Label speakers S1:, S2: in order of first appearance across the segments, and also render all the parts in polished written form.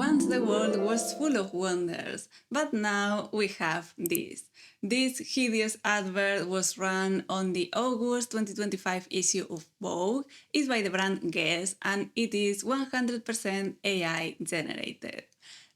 S1: Once the world was full of wonders, but now we have this. This hideous advert was run on the August 2025 issue of Vogue. It's by the brand Guess and it is 100% AI generated.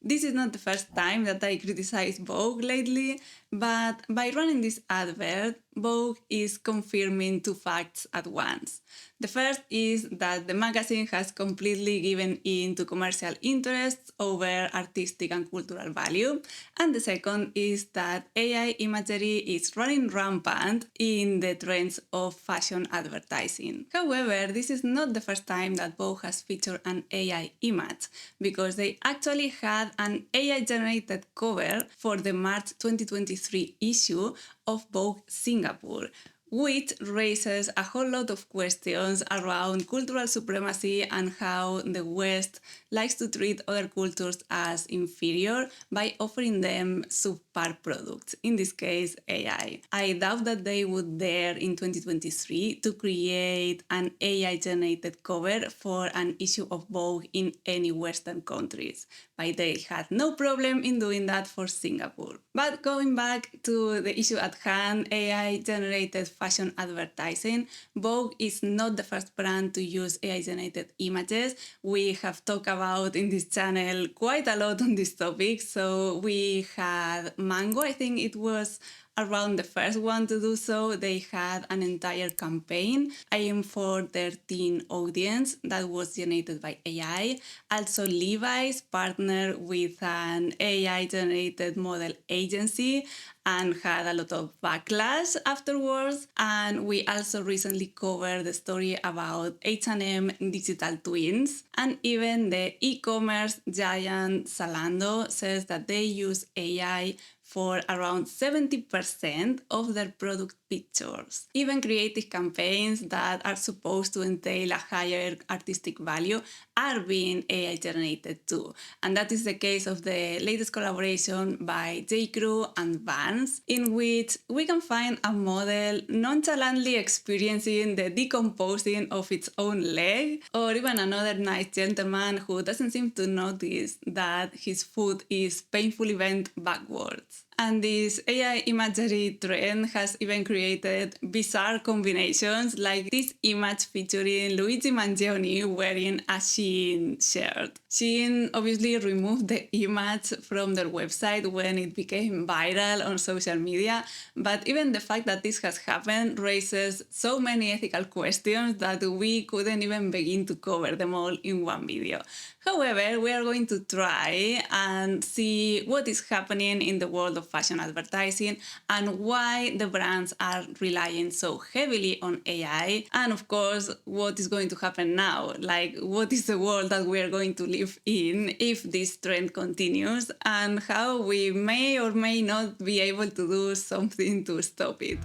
S1: This is not the first time that I criticize Vogue lately, but by running this advert, Vogue is confirming two facts at once. The first is that the magazine has completely given in to commercial interests over artistic and cultural value. And the second is that AI imagery is running rampant in the trends of fashion advertising. However, this is not the first time that Vogue has featured an AI image, because they actually had an AI-generated cover for the March 2023 issue of Vogue Singapore, which raises a whole lot of questions around cultural supremacy and how the West likes to treat other cultures as inferior by offering them subpar products, in this case AI. I doubt that they would dare in 2023 to create an AI-generated cover for an issue of Vogue in any Western countries, but they had no problem in doing that for Singapore. But going back to the issue at hand, AI-generated fashion advertising, Vogue is not the first brand to use AI-generated images. We have talked about in this channel quite a lot on this topic. So we had Mango, I think it was around the first one to do so. They had an entire campaign aimed for their teen audience that was generated by AI. Also, Levi's partnered with an AI-generated model agency and had a lot of backlash afterwards. And we also recently covered the story about H&M digital twins. And even the e-commerce giant Zalando says that they use AI for around 70% of their product pictures. Even creative campaigns that are supposed to entail a higher artistic value are being AI generated too. And that is the case of the latest collaboration by J.Crew and Vans, in which we can find a model nonchalantly experiencing the decomposing of its own leg, or even another nice gentleman who doesn't seem to notice that his foot is painfully bent backwards. And this AI imagery trend has even created bizarre combinations, like this image featuring Luigi Mangione wearing a Shein shirt. Shein obviously removed the image from their website when it became viral on social media, but even the fact that this has happened raises so many ethical questions that we couldn't even begin to cover them all in one video. However, we are going to try and see what is happening in the world of fashion advertising and why the brands are relying so heavily on AI. And of course, what is going to happen now? Like, what is the world that we are going to live in if this trend continues, and how we may or may not be able to do something to stop it.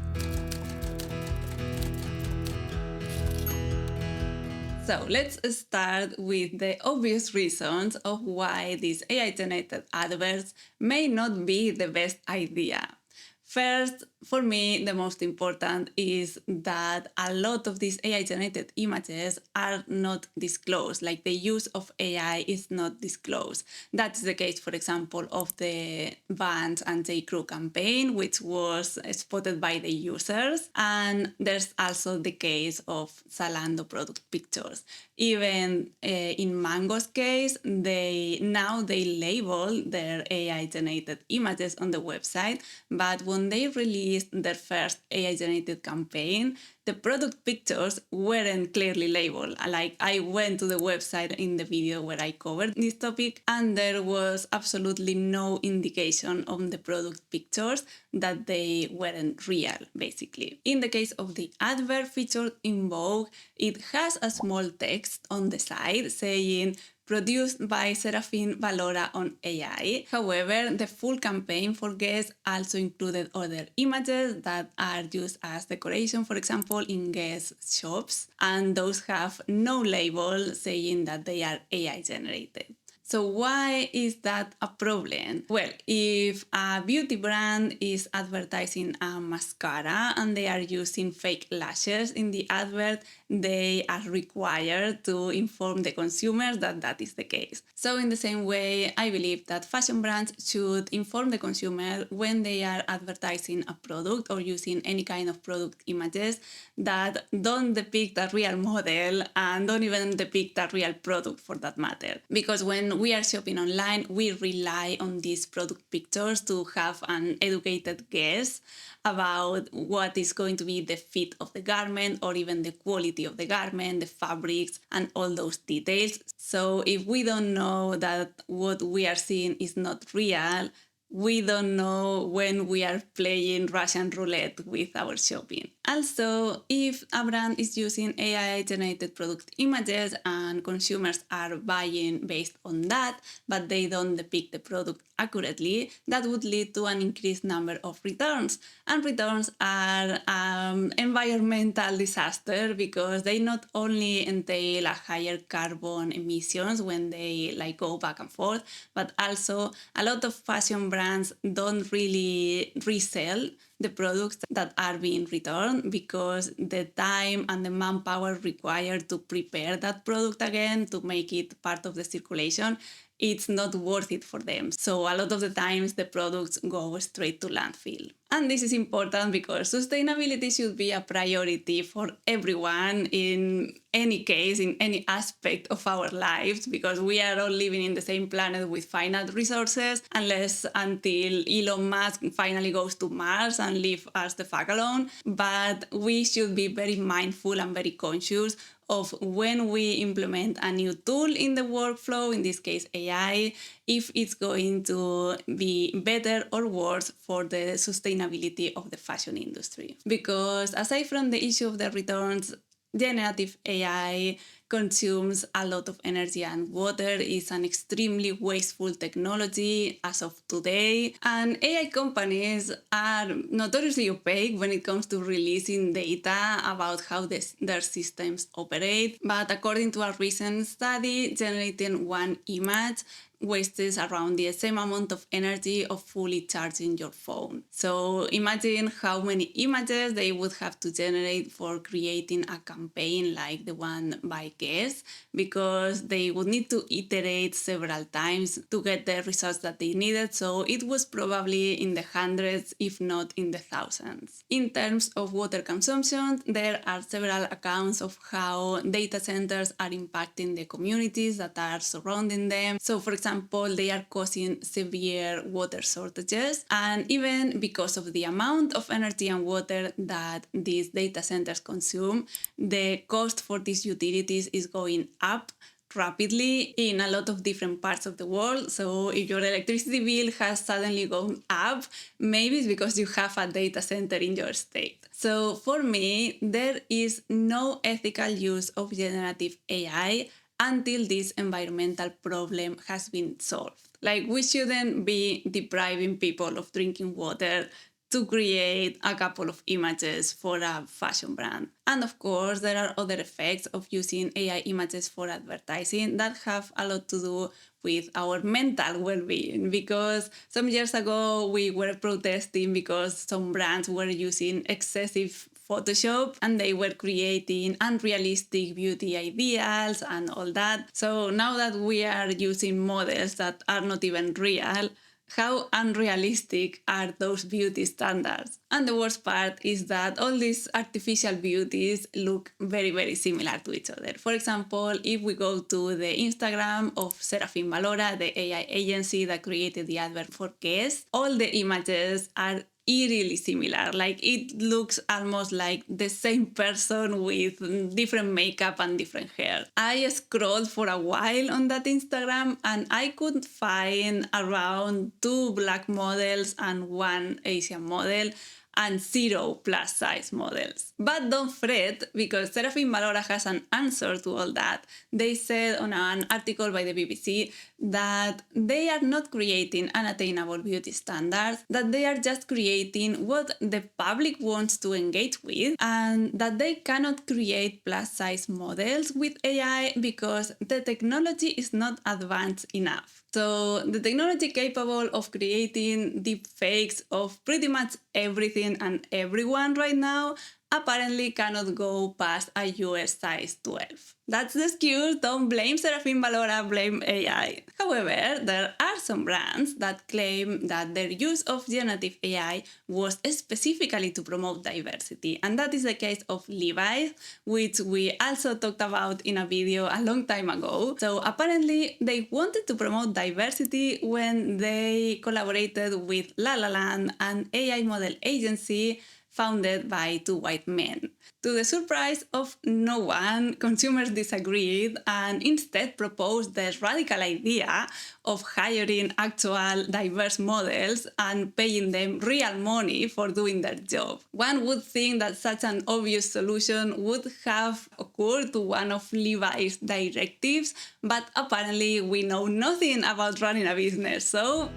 S1: So let's start with the obvious reasons of why these AI-generated adverts may not be the best idea. First, for me, the most important is that a lot of these AI-generated images are not disclosed, like the use of AI is not disclosed. That's the case, for example, of the Vans and J.Crew campaign, which was spotted by the users. And there's also the case of Zalando product pictures. Even in Mango's case, they label their AI-generated images on the website, but when they released their first AI-generated campaign, the product pictures weren't clearly labeled. Like, I went to the website in the video where I covered this topic, and there was absolutely no indication on the product pictures that they weren't real, basically. In the case of the advert featured in Vogue, it has a small text on the side saying produced by Serafin Valora on AI. However, the full campaign for Guess also included other images that are used as decoration, for example, in Guess shops, and those have no label saying that they are AI generated. So why is that a problem? Well, if a beauty brand is advertising a mascara and they are using fake lashes in the advert, they are required to inform the consumers that that is the case. So in the same way, I believe that fashion brands should inform the consumer when they are advertising a product or using any kind of product images that don't depict a real model and don't even depict a real product for that matter. Because when we are shopping online, we rely on these product pictures to have an educated guess about what is going to be the fit of the garment or even the quality of the garment, the fabrics, and all those details. So if we don't know that what we are seeing is not real, we don't know when we are playing Russian roulette with our shopping. Also, if a brand is using AI-generated product images and consumers are buying based on that, but they don't depict the product accurately, that would lead to an increased number of returns. And returns are an environmental disaster because they not only entail a higher carbon emissions when they go back and forth, but also a lot of fashion brands don't really resell the products that are being returned because the time and the manpower required to prepare that product again to make it part of the circulation, it's not worth it for them. So a lot of the times the products go straight to landfill. And this is important because sustainability should be a priority for everyone in any case, in any aspect of our lives, because we are all living in the same planet with finite resources, unless until Elon Musk finally goes to Mars and leave us the fuck alone. But we should be very mindful and very conscious of when we implement a new tool in the workflow, in this case AI, if it's going to be better or worse for the sustainability of the fashion industry. Because aside from the issue of the returns, generative AI consumes a lot of energy and water, is an extremely wasteful technology as of today. And AI companies are notoriously opaque when it comes to releasing data about how their systems operate. But according to a recent study, generating one image wastes around the same amount of energy of fully charging your phone. So imagine how many images they would have to generate for creating a campaign like the one by Guess, because they would need to iterate several times to get the results that they needed. So it was probably in the hundreds, if not in the thousands. In terms of water consumption, there are several accounts of how data centers are impacting the communities that are surrounding them. So for example, they are causing severe water shortages, and even because of the amount of energy and water that these data centers consume, the cost for these utilities is going up rapidly in a lot of different parts of the world. So if your electricity bill has suddenly gone up, maybe it's because you have a data center in your state. So for me, there is no ethical use of generative AI until this environmental problem has been solved. Like, we shouldn't be depriving people of drinking water to create a couple of images for a fashion brand. And of course, there are other effects of using AI images for advertising that have a lot to do with our mental well-being, because some years ago we were protesting because some brands were using excessive Photoshop and they were creating unrealistic beauty ideals and all that. So now that we are using models that are not even real, how unrealistic are those beauty standards? And the worst part is that all these artificial beauties look very, very similar to each other. For example, if we go to the Instagram of Serafin Valora, the AI agency that created the advert for Guess, all the images are eerily similar. Like, it looks almost like the same person with different makeup and different hair. I scrolled for a while on that Instagram and I could find around 2 black models and 1 Asian model. and 0 plus size models. But don't fret, because Serafin Valora has an answer to all that. They said on an article by the BBC that they are not creating unattainable beauty standards, that they are just creating what the public wants to engage with, and that they cannot create plus size models with AI because the technology is not advanced enough. So the technology capable of creating deep fakes of pretty much everything and everyone right now apparently cannot go past a US size 12. That's the excuse. Don't blame Serafin Valora, blame AI. However, there are some brands that claim that their use of generative AI was specifically to promote diversity. And that is the case of Levi's, which we also talked about in a video a long time ago. So apparently they wanted to promote diversity when they collaborated with La La Land, an AI model agency founded by 2 white men. To the surprise of no one, consumers disagreed and instead proposed the radical idea of hiring actual diverse models and paying them real money for doing their job. One would think that such an obvious solution would have occurred to one of Levi's directives, but apparently we know nothing about running a business, so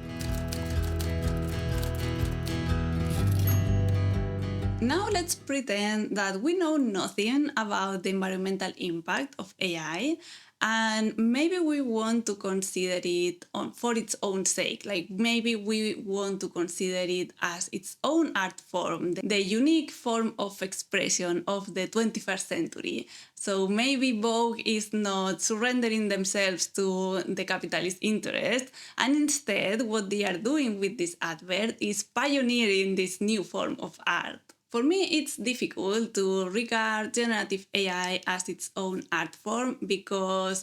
S1: now let's pretend that we know nothing about the environmental impact of AI, and maybe we want to consider it for its own sake. Like maybe we want to consider it as its own art form, the unique form of expression of the 21st century. So maybe Vogue is not surrendering themselves to the capitalist interest, and instead what they are doing with this advert is pioneering this new form of art. For me, it's difficult to regard generative AI as its own art form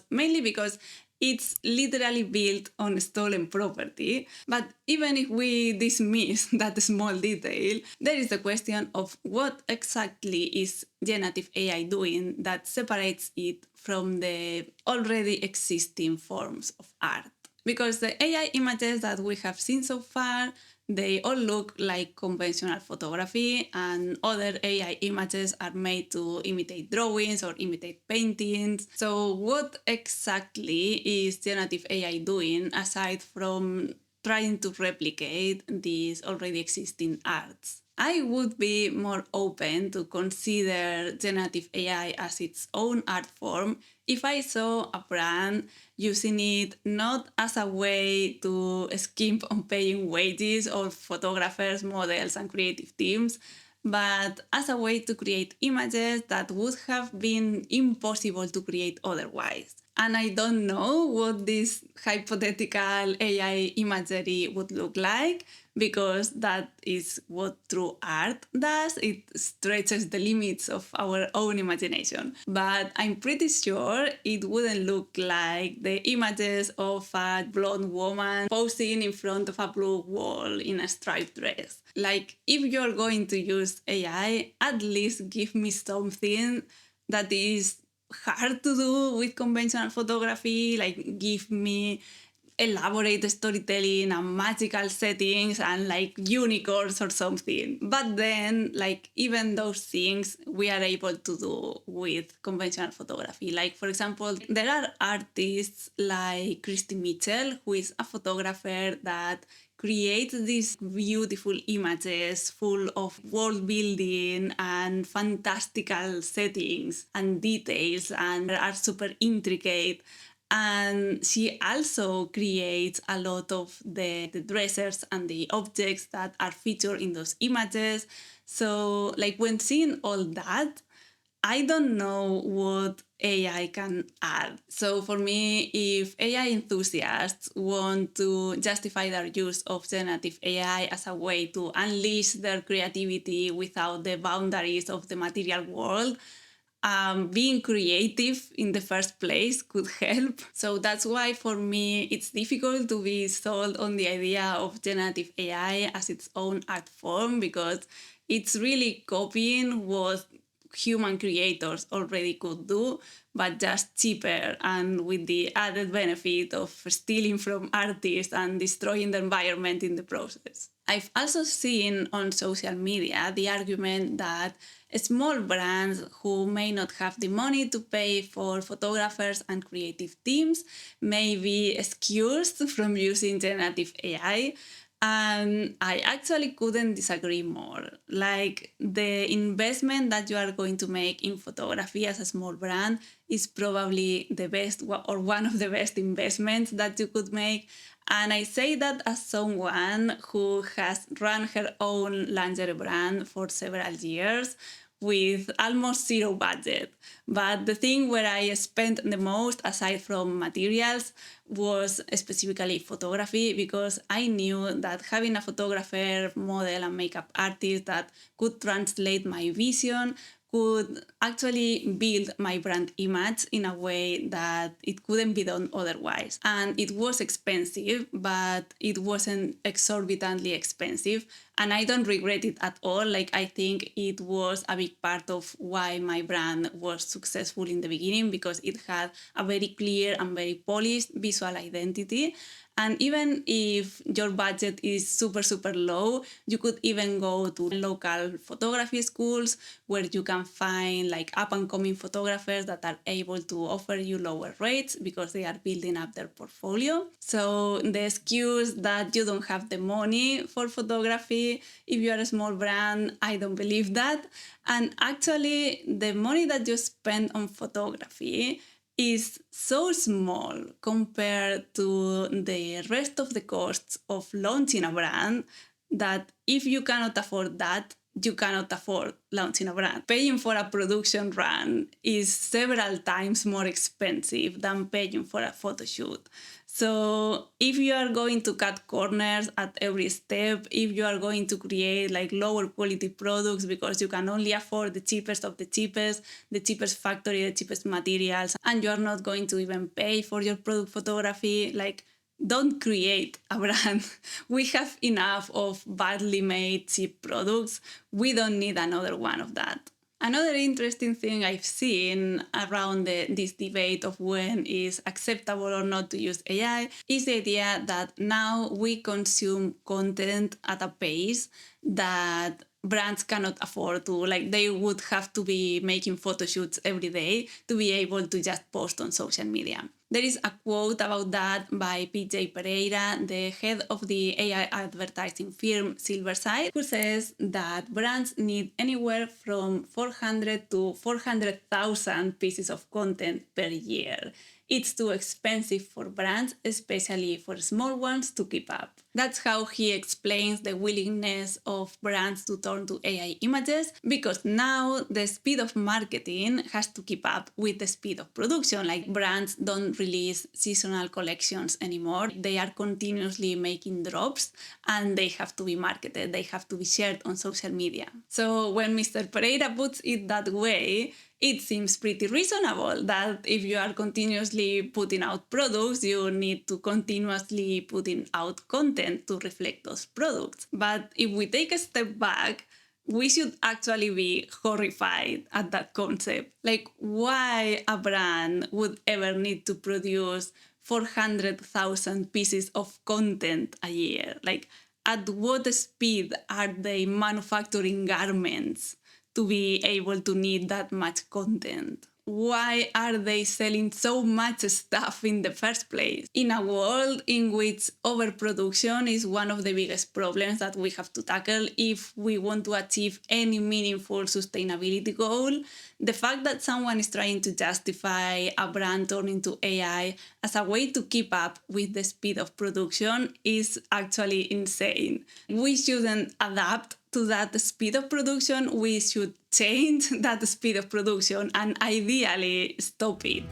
S1: mainly because it's literally built on stolen property. But even if we dismiss that small detail, there is the question of what exactly is generative AI doing that separates it from the already existing forms of art. Because the AI images that we have seen so far, they all look like conventional photography, and other AI images are made to imitate drawings or imitate paintings. So what exactly is generative AI doing aside from trying to replicate these already existing arts? I would be more open to consider generative AI as its own art form if I saw a brand using it not as a way to skimp on paying wages of photographers, models, and creative teams, but as a way to create images that would have been impossible to create otherwise. And I don't know what this hypothetical AI imagery would look like, because that is what true art does. It stretches the limits of our own imagination. But I'm pretty sure it wouldn't look like the images of a blonde woman posing in front of a blue wall in a striped dress. Like, if you're going to use AI, at least give me something that is hard to do with conventional photography. Like, give me elaborate storytelling and magical settings and like unicorns or something. But then, like, even those things we are able to do with conventional photography. Like, for example, there are artists like Christy Mitchell, who is a photographer that creates these beautiful images full of world building and fantastical settings and details, and are super intricate. And she also creates a lot of the dresses and the objects that are featured in those images. So, like, when seeing all that, I don't know what AI can add. So for me, if AI enthusiasts want to justify their use of generative AI as a way to unleash their creativity without the boundaries of the material world, being creative in the first place could help. So that's why for me it's difficult to be sold on the idea of generative AI as its own art form, because it's really copying what human creators already could do, but just cheaper and with the added benefit of stealing from artists and destroying the environment in the process. I've also seen on social media the argument that small brands who may not have the money to pay for photographers and creative teams may be excused from using generative AI. And I actually couldn't disagree more. Like, the investment that you are going to make in photography as a small brand is probably the best or one of the best investments that you could make. And I say that as someone who has run her own lingerie brand for several years with almost zero budget. But the thing where I spent the most, aside from materials, was specifically photography, because I knew that having a photographer, model, and makeup artist that could translate my vision could actually build my brand image in a way that it couldn't be done otherwise. And it was expensive, but it wasn't exorbitantly expensive. And I don't regret it at all. Like, I think it was a big part of why my brand was successful in the beginning, because it had a very clear and very polished visual identity. And even if your budget is super, super low, you could even go to local photography schools where you can find like up and coming photographers that are able to offer you lower rates because they are building up their portfolio. So the excuse that you don't have the money for photography if you are a small brand, I don't believe that. And actually, the money that you spend on photography is so small compared to the rest of the costs of launching a brand that if you cannot afford that, you cannot afford launching a brand. Paying for a production run is several times more expensive than paying for a photo shoot. So if you are going to cut corners at every step, if you are going to create like lower quality products because you can only afford the cheapest of the cheapest factory, the cheapest materials, and you are not going to even pay for your product photography, like, don't create a brand. We have enough of badly made cheap products. We don't need another one of that. Another interesting thing I've seen around this debate of when is acceptable or not to use AI is the idea that now we consume content at a pace that brands cannot afford to. Like, they would have to be making photo shoots every day to be able to just post on social media. There is a quote about that by PJ Pereira, the head of the AI advertising firm Silverside, who says that brands need anywhere from 400 to 400,000 pieces of content per year. It's too expensive for brands, especially for small ones, to keep up. That's how he explains the willingness of brands to turn to AI images, because now the speed of marketing has to keep up with the speed of production. Like, brands don't release seasonal collections anymore. They are continuously making drops and they have to be marketed. They have to be shared on social media. So when Mr. Pereira puts it that way, it seems pretty reasonable that if you are continuously putting out products, you need to continuously putting out content to reflect those products. But if we take a step back, we should actually be horrified at that concept. Like, why a brand would ever need to produce 400,000 pieces of content a year? Like, at what speed are they manufacturing garments to be able to need that much content? Why are they selling so much stuff in the first place? In a world in which overproduction is one of the biggest problems that we have to tackle if we want to achieve any meaningful sustainability goal, the fact that someone is trying to justify a brand turning to AI as a way to keep up with the speed of production is actually insane. We shouldn't adapt to that speed of production. We should change that speed of production and ideally stop it.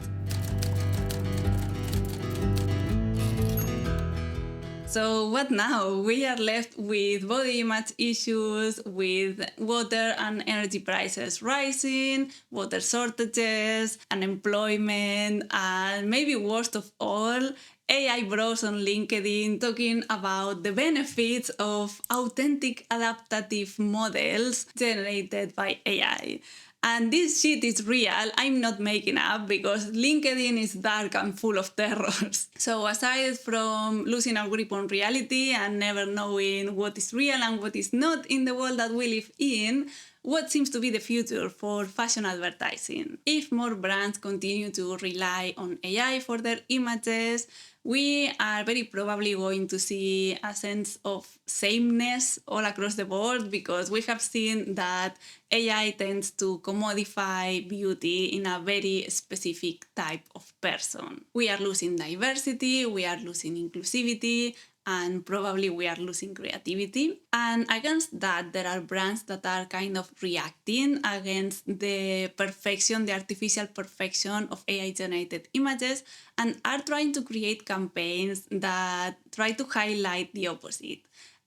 S1: So what now? We are left with body image issues, with water and energy prices rising, water shortages, unemployment, and maybe worst of all, AI bros on LinkedIn talking about the benefits of authentic adaptive models generated by AI. And this shit is real. I'm not making up because LinkedIn is dark and full of terrors. So aside from losing our grip on reality and never knowing what is real and what is not in the world that we live in, what seems to be the future for fashion advertising? If more brands continue to rely on AI for their images, we are very probably going to see a sense of sameness all across the board, because we have seen that AI tends to commodify beauty in a very specific type of person. We are losing diversity, we are losing inclusivity, and probably we are losing creativity. And against that, there are brands that are kind of reacting against the perfection, the artificial perfection of AI-generated images, and are trying to create campaigns that try to highlight the opposite.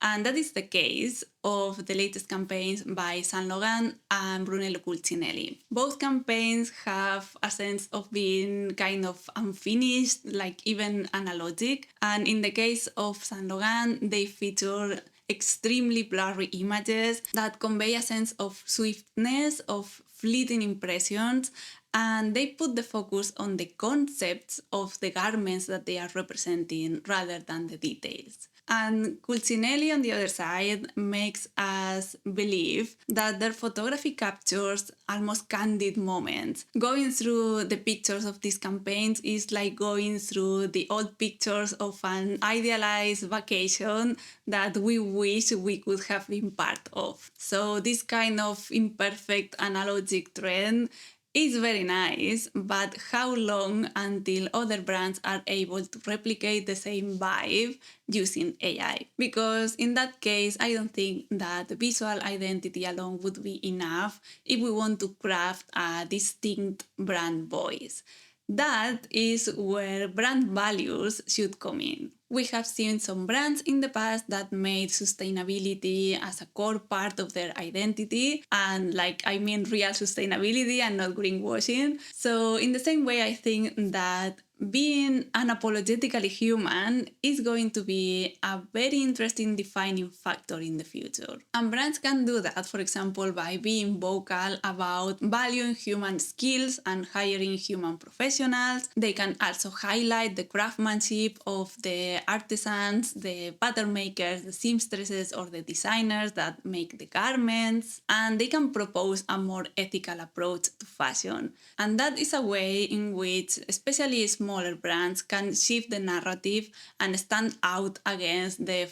S1: And that is the case of the latest campaigns by Saint Laurent and Brunello Cucinelli. Both campaigns have a sense of being kind of unfinished, like even analogic. And in the case of Saint Laurent, they feature extremely blurry images that convey a sense of swiftness, of fleeting impressions, and they put the focus on the concepts of the garments that they are representing rather than the details. And Cucinelli, on the other side, makes us believe that their photography captures almost candid moments. Going through the pictures of these campaigns is like going through the old pictures of an idealized vacation that we wish we could have been part of. So this kind of imperfect analogic trend is very nice, but how long until other brands are able to replicate the same vibe using AI? Because in that case, I don't think that visual identity alone would be enough if we want to craft a distinct brand voice. That is where brand values should come in. We have seen some brands in the past that made sustainability as a core part of their identity, and I mean real sustainability and not greenwashing. So in the same way, I think that being unapologetically human is going to be a very interesting defining factor in the future. And brands can do that, for example, by being vocal about valuing human skills and hiring human professionals. They can also highlight the craftsmanship of the artisans, the pattern makers, the seamstresses, or the designers that make the garments. And they can propose a more ethical approach to fashion. And that is a way in which, especially smaller brands, can shift the narrative and stand out against the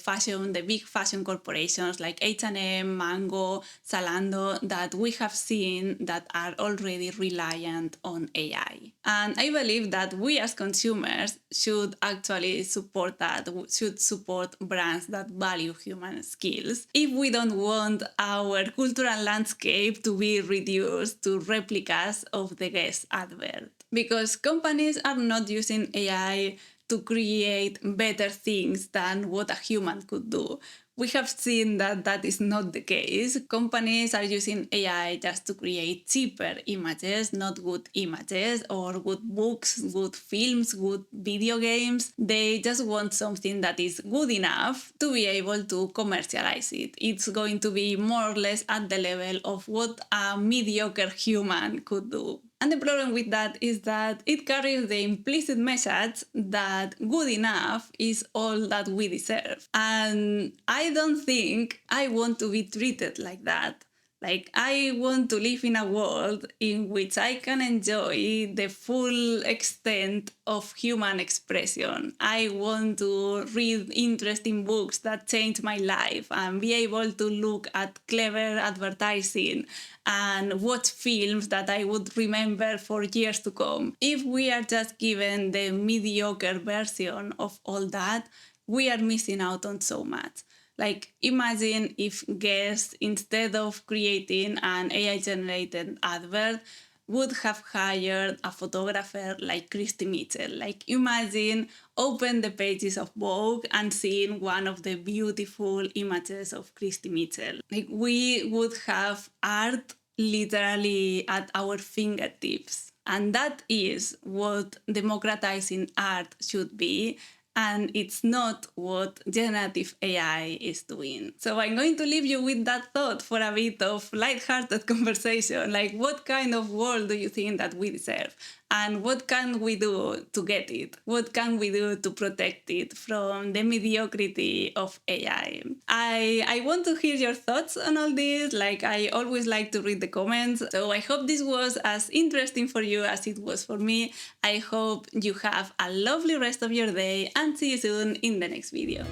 S1: big fashion corporations like H&M, Mango, Zalando that we have seen that are already reliant on AI. And I believe that we as consumers should actually support that, should support brands that value human skills if we don't want our cultural landscape to be reduced to replicas of the Guess advert. Because companies are not using AI to create better things than what a human could do. We have seen that that is not the case. Companies are using AI just to create cheaper images, not good images, or good books, good films, good video games. They just want something that is good enough to be able to commercialize it. It's going to be more or less at the level of what a mediocre human could do. And the problem with that is that it carries the implicit message that good enough is all that we deserve. And I don't think I want to be treated like that. I want to live in a world in which I can enjoy the full extent of human expression. I want to read interesting books that change my life and be able to look at clever advertising and watch films that I would remember for years to come. If we are just given the mediocre version of all that, we are missing out on so much. Imagine if Guess, instead of creating an AI-generated advert, would have hired a photographer like Christy Mitchell. Imagine open the pages of Vogue and seeing one of the beautiful images of Christy Mitchell. We would have art literally at our fingertips. And that is what democratizing art should be. and it's not what generative AI is doing. So I'm going to leave you with that thought for a bit of lighthearted conversation. Like, what kind of world do you think that we deserve? And what can we do to get it? What can we do to protect it from the mediocrity of AI? I want to hear your thoughts on all this. Like, I always like to read the comments. So I hope this was as interesting for you as it was for me. I hope you have a lovely rest of your day and see you soon in the next video.